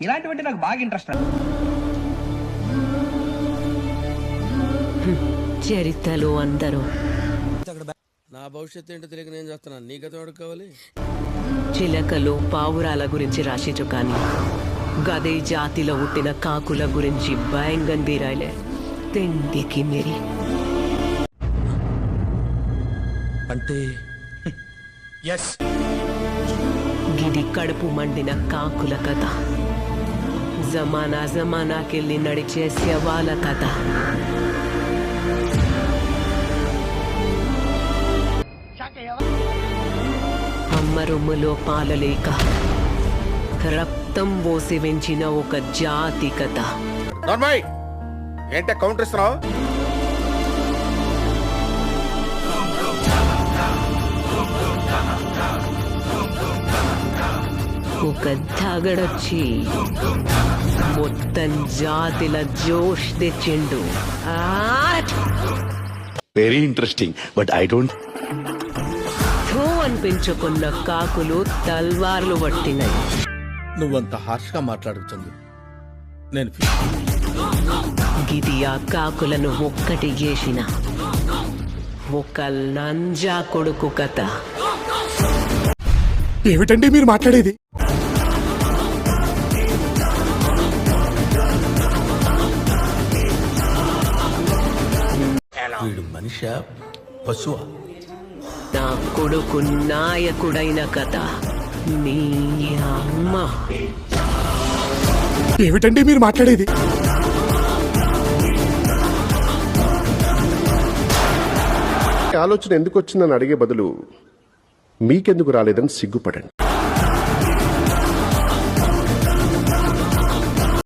ఇలాంటివంటే నాకు బాగా ఇంట్రెస్ట్. చరిత్రలో అందరూ నా భవిష్యత్తు ఏంటో తెలియక నేను చేస్తున్నాను. నీ గతం ఎవరికి కావాలి? చిలకలు పావురాల గురించి రాసిచు కానీ గదే జాతిలో పుట్టిన కాకుల గురించి భయంగా రాయలే. తిండికి మీరి అంటే గిది కడుపు మండిన కాకుల కథ, జమానాకెళ్ళి నడిచే శవాల కథ. అమ్మ రొమ్ములో పాలలేక రక్తం పోసి పెంచిన ఒక జాతి కథ. ఏంటే కౌంటర్ ఇస్తున్నావు? ఒక దగడొచ్చి మొత్తం జాతిల జోష్ తెచ్చిండు. Very interesting, but I don't. అనిపించుకున్న కాకులు తల్వార్లు పట్టినాయి. నువ్వంత హార్ష్ గా మాట్లాడుతుంది నేను గిది ఆ కాకులను ఒక్కటి చేసిన ఒక నంజా కొడుకు కథ. ఏమిటండి మీరు మాట్లాడేది? వీడు మనిషా పశువా? నా కొడుకు నాయకుడైన కథ. నీ అమ్మ. ఏమిటండి మీరు మాట్లాడేది? ఆలోచన ఎందుకు వచ్చిందని అడిగే బదులు మీకెందుకు రాలేదని సిగ్గుపడండి.